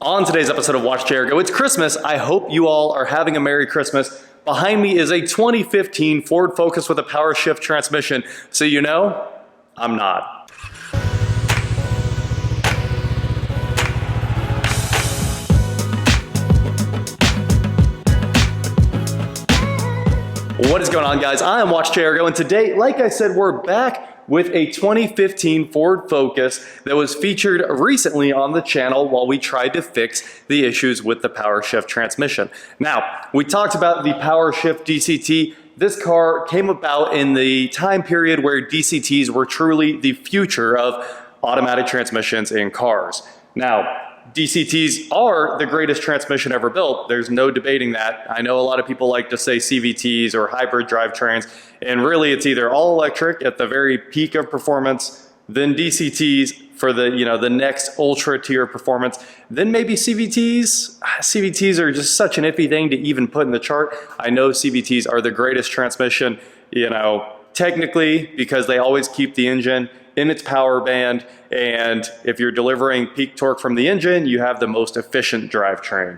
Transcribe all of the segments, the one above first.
On today's episode of Watch Chair Go, it's Christmas. I hope you all are having a Merry Christmas. Behind me is a 2015 Ford Focus with a Powershift transmission. So you know, I'm not. What is going on, guys? I am Watch Chair Go, and today, like I said, we're back with a 2015 Ford Focus that was featured recently on the channel while we tried to fix the issues with the Powershift transmission. Now, we talked about the Powershift DCT. This car came about in the time period where DCTs were truly the future of automatic transmissions in cars. Now, DCTs are the greatest transmission ever built. There's no debating that. I know a lot of people like to say CVTs or hybrid drivetrains, and really it's either all electric at the very peak of performance, then DCTs for the, the next ultra tier performance, then maybe CVTs. CVTs are just such an iffy thing to even put in the chart. I know CVTs are the greatest transmission, technically, because they always keep the engine in its power band, and if you're delivering peak torque from the engine, you have the most efficient drivetrain.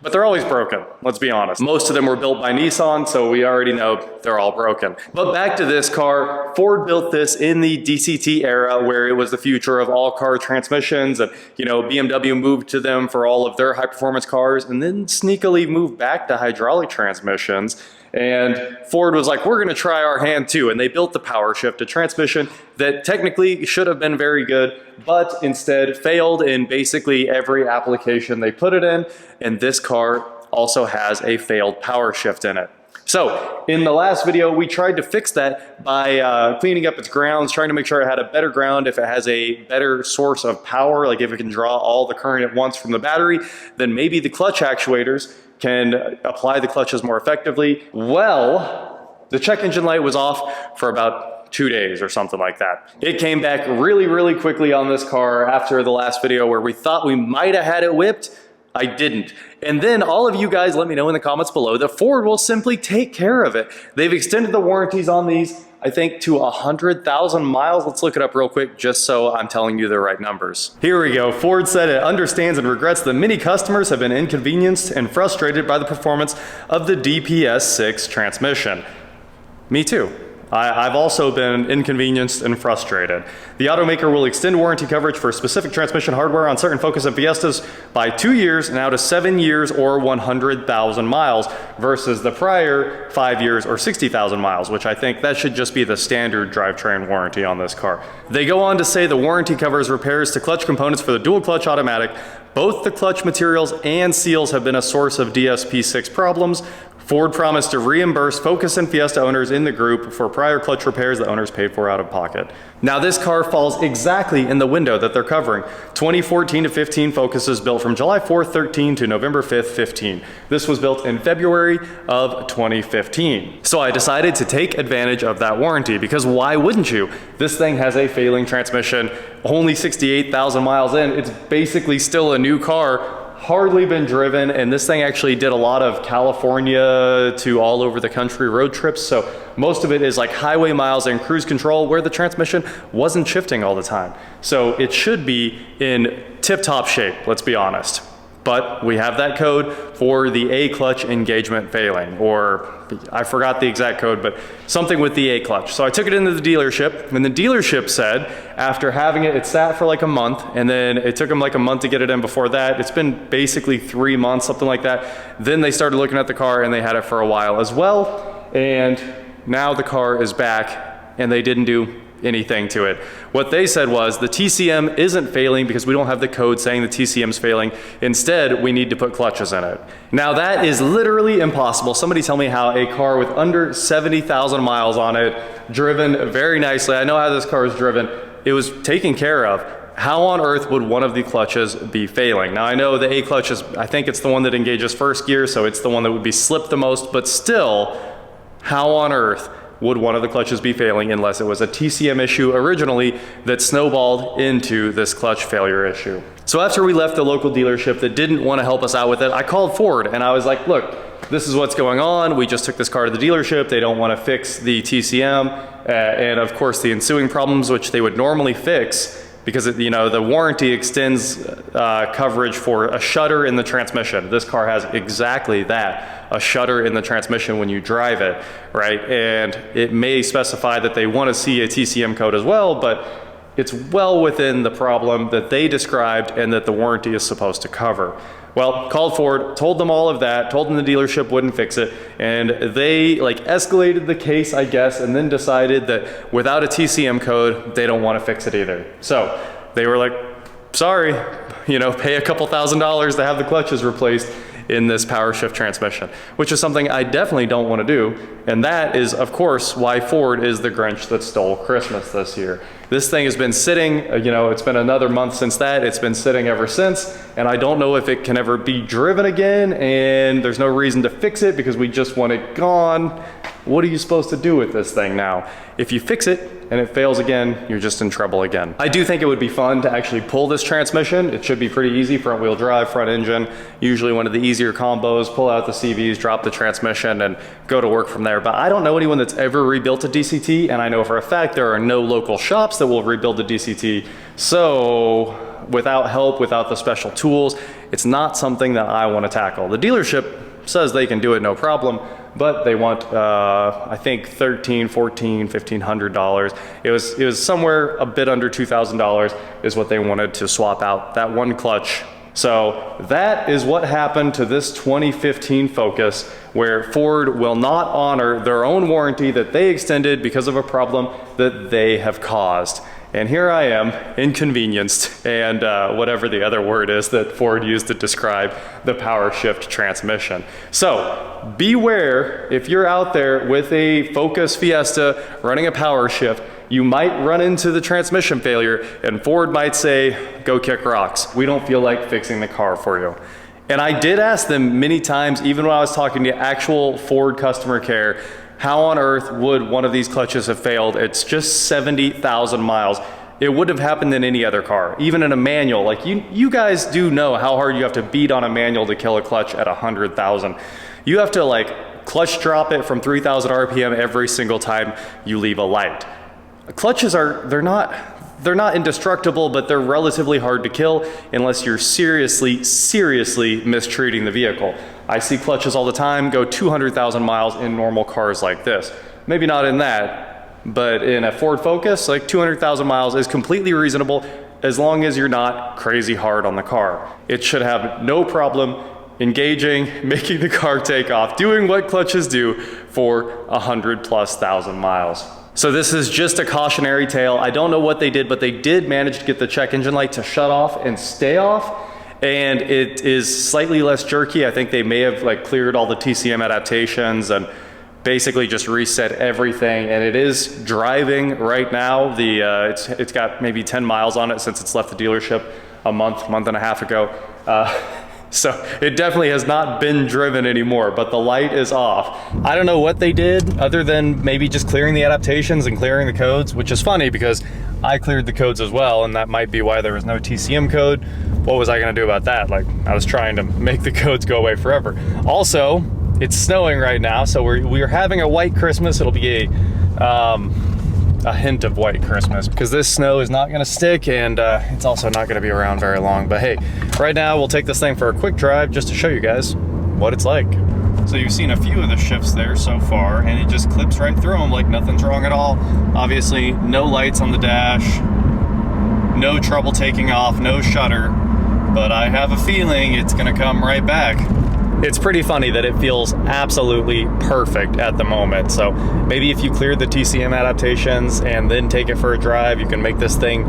But they're always broken, let's be honest. Most of them were built by Nissan, so we already know they're all broken. But back to this car, Ford built this in the DCT era where it was the future of all car transmissions, and BMW moved to them for all of their high performance cars, and then sneakily moved back to hydraulic transmissions. And Ford was like, we're gonna try our hand too. And they built the Powershift, a transmission that technically should have been very good, but instead failed in basically every application they put it in. And this car also has a failed Powershift in it. So in the last video, we tried to fix that by cleaning up its grounds, trying to make sure it had a better ground. If it has a better source of power, like if it can draw all the current at once from the battery, then maybe the clutch actuators can apply the clutches more effectively. Well, the check engine light was off for about 2 days or something like that. It came back really quickly on this car after the last video where we thought we might have had it whipped. I didn't. And then all of you guys let me know in the comments below that Ford will simply take care of it. They've extended the warranties on these, I think, to 100,000 miles. Let's look it up real quick just so I'm telling you the right numbers. Here we go. Ford said it understands and regrets that many customers have been inconvenienced and frustrated by the performance of the DPS6 transmission. Me too. I've also been inconvenienced and frustrated. The automaker will extend warranty coverage for specific transmission hardware on certain Focus and Fiestas by 2 years, now to 7 years or 100,000 miles versus the prior 5 years or 60,000 miles, which I think that should just be the standard drivetrain warranty on this car. They go on to say the warranty covers repairs to clutch components for the dual clutch automatic. Both the clutch materials and seals have been a source of DSP6 problems. Ford promised to reimburse Focus and Fiesta owners in the group for prior clutch repairs the owners paid for out of pocket. Now this car falls exactly in the window that they're covering. 2014 to 15 Focus is built from July 4th, 13 to November 5th, 15. This was built in February of 2015. So I decided to take advantage of that warranty because why wouldn't you? This thing has a failing transmission, only 68,000 miles in. It's basically still a new car, hardly been driven, and this thing actually did a lot of California to all over the country road trips, so most of it is like highway miles and cruise control where the transmission wasn't shifting all the time. So it should be in tip-top shape, let's be honest. But we have that code for the A clutch engagement failing, or I forgot the exact code, but something with the A clutch. So I took it into the dealership, and the dealership said after having it, it sat for like a month, and then it took them like a month to get it in before that. It's been basically 3 months, something like that. Then they started looking at the car, and they had it for a while as well. And now the car is back, and they didn't do anything to it. What they said was the TCM isn't failing because we don't have the code saying the TCM's failing. Instead, we need to put clutches in it. Now that is literally impossible. Somebody tell me how a car with under 70,000 miles on it, driven very nicely, I know how this car is driven, it was taken care of. How on earth would one of the clutches be failing? Now I know the A clutch is, I think it's the one that engages first gear, so it's the one that would be slipped the most, but still, how on earth would one of the clutches be failing unless it was a TCM issue originally that snowballed into this clutch failure issue? So after we left the local dealership that didn't want to help us out with it, I called Ford and I was like, look, this is what's going on. We just took this car to the dealership. They don't want to fix the TCM and of course the ensuing problems, which they would normally fix because you know, the warranty extends coverage for a shudder in the transmission. This car has exactly that, a shudder in the transmission when you drive it, right? And it may specify that they want to see a TCM code as well, but it's well within the problem that they described and that the warranty is supposed to cover. Well, called Ford, told them all of that, told them the dealership wouldn't fix it, and they like escalated the case, I guess, and then decided that without a TCM code, they don't want to fix it either. So they were like, sorry, you know, pay a couple $1,000s to have the clutches replaced in this Powershift transmission, which is something I definitely don't want to do. And that is, of course, why Ford is the Grinch that stole Christmas this year. This thing has been sitting, you know, it's been another month since that. It's been sitting ever since, and I don't know if it can ever be driven again, and there's no reason to fix it because we just want it gone. What are you supposed to do with this thing now? If you fix it and it fails again, you're just in trouble again. I do think it would be fun to actually pull this transmission. It should be pretty easy, front wheel drive, front engine, usually one of the easier combos, pull out the CVs, drop the transmission, and go to work from there. But I don't know anyone that's ever rebuilt a DCT, and I know for a fact there are no local shops that will rebuild a DCT. So without help, without the special tools, it's not something that I want to tackle. The dealership says they can do it no problem, but they want I think $1,300, $1,400, $1,500. It was somewhere a bit under $2,000 is what they wanted to swap out that one clutch. So that is what happened to this 2015 Focus, where Ford will not honor their own warranty that they extended because of a problem that they have caused. And here I am, inconvenienced, and whatever the other word is that Ford used to describe the Powershift transmission. So beware, if you're out there with a Focus Fiesta running a Powershift, you might run into the transmission failure, and Ford might say, go kick rocks. We don't feel like fixing the car for you. And I did ask them many times, even when I was talking to actual Ford customer care, how on earth would one of these clutches have failed? It's just 70,000 miles. It would have happened in any other car, even in a manual. Like you guys do know how hard you have to beat on a manual to kill a clutch at 100,000. You have to like clutch drop it from 3,000 RPM every single time you leave a light. Clutches they're not indestructible, but they're relatively hard to kill unless you're seriously mistreating the vehicle. I see clutches all the time go 200,000 miles in normal cars like this. Maybe not in that, but in a Ford Focus, like 200,000 miles is completely reasonable as long as you're not crazy hard on the car. It should have no problem engaging, making the car take off, doing what clutches do for 100,000+ miles. So this is just a cautionary tale. I don't know what they did, but they did manage to get the check engine light to shut off and stay off. And it is slightly less jerky. I think they may have like cleared all the TCM adaptations and basically just reset everything. And it is driving right now. It's got maybe 10 miles on it since it's left the dealership a month and a half ago. So it definitely has not been driven anymore, but the light is off. I don't know what they did other than maybe just clearing the adaptations and clearing the codes, which is funny because I cleared the codes as well, and that might be why there was no TCM code. What was I gonna do about that? Like, I was trying to make the codes go away forever. Also, it's snowing right now, so we're having a white Christmas. It'll be a hint of white Christmas because this snow is not going to stick, and it's also not going to be around very long. But hey, right now we'll take this thing for a quick drive just to show you guys what it's like. So you've seen a few of the shifts there so far, and it just clips right through them like nothing's wrong at all. Obviously no lights on the dash, no trouble taking off, no shutter, but I have a feeling it's going to come right back. It's pretty funny that it feels absolutely perfect at the moment. So maybe if you cleared the TCM adaptations and then take it for a drive, you can make this thing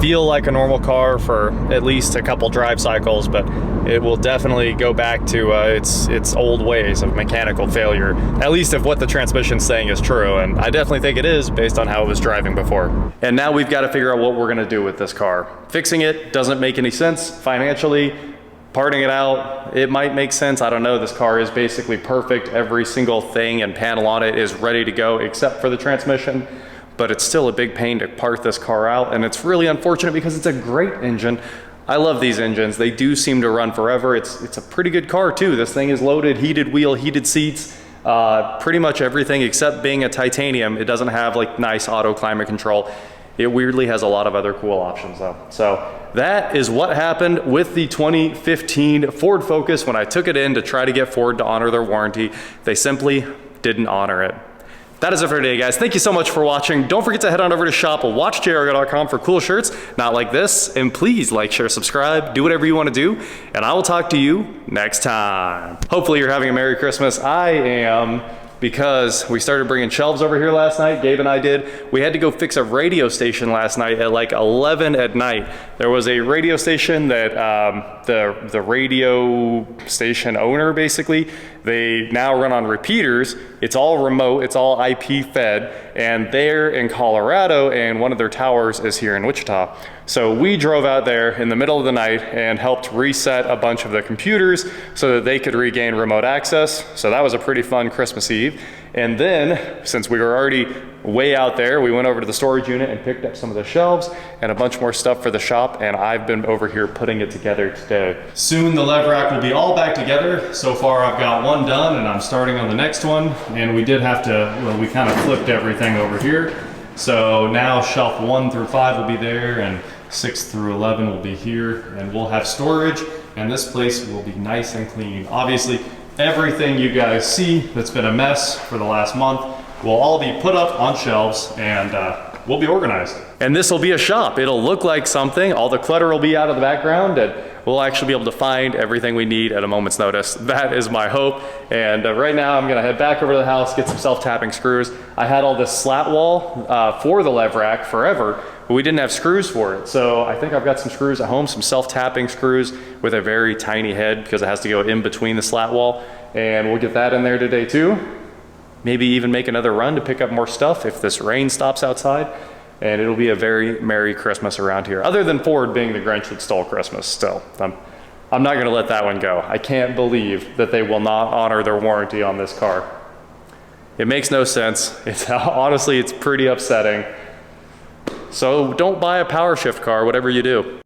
feel like a normal car for at least a couple drive cycles, but it will definitely go back to its old ways of mechanical failure, at least if what the transmission's saying is true, and I definitely think it is based on how it was driving before. And now we've got to figure out what we're gonna do with this car. Fixing it doesn't make any sense financially. Parting it out, it might make sense. I don't know. This car is basically perfect. Every single thing and panel on it is ready to go except for the transmission, but it's still a big pain to part this car out, and it's really unfortunate because it's a great engine. I love these engines. They do seem to run forever. It's a pretty good car too. This thing is loaded, heated wheel, heated seats, pretty much everything except being a titanium. It doesn't have like nice auto climate control. It weirdly has a lot of other cool options though. So that is what happened with the 2015 Ford Focus when I took it in to try to get Ford to honor their warranty. They simply didn't honor it. That is it for today, guys. Thank you so much for watching. Don't forget to head on over to shop.watchjrgo.com for cool shirts, not like this. And please like, share, subscribe, do whatever you want to do. And I will talk to you next time. Hopefully you're having a Merry Christmas. I am, because we started bringing shelves over here last night. Gabe and I did. We had to go fix a radio station last night at like 11 at night. There was a radio station that the radio station owner, basically, they now run on repeaters. It's all remote, it's all IP fed, and they're in Colorado and one of their towers is here in Wichita. So we drove out there in the middle of the night and helped reset a bunch of the computers so that they could regain remote access. So that was a pretty fun Christmas Eve. And then, since we were already way out there, we went over to the storage unit and picked up some of the shelves and a bunch more stuff for the shop, and I've been over here putting it together today. Soon the lever rack will be all back together. So far I've got one done and I'm starting on the next one, and we did have to, well, we kind of flipped everything over here. So now shelf 1 through 5 will be there and 6 through 11 will be here, and we'll have storage, and this place will be nice and clean. Obviously, everything you guys see that's been a mess for the last month will all be put up on shelves, and we'll be organized. And this will be a shop. It'll look like something. All the clutter will be out of the background, and we'll actually be able to find everything we need at a moment's notice. That is my hope. And right now I'm gonna head back over to the house, get some self-tapping screws. I had all this slat wall for the lever rack forever, but we didn't have screws for it. So I think I've got some screws at home, some self-tapping screws with a very tiny head because it has to go in between the slat wall. And we'll get that in there today too. Maybe even make another run to pick up more stuff if this rain stops outside. And it'll be a very Merry Christmas around here. Other than Ford being the Grinch that stole Christmas still. I'm not gonna let that one go. I can't believe that they will not honor their warranty on this car. It makes no sense. Honestly, it's pretty upsetting. So don't buy a Powershift car, whatever you do.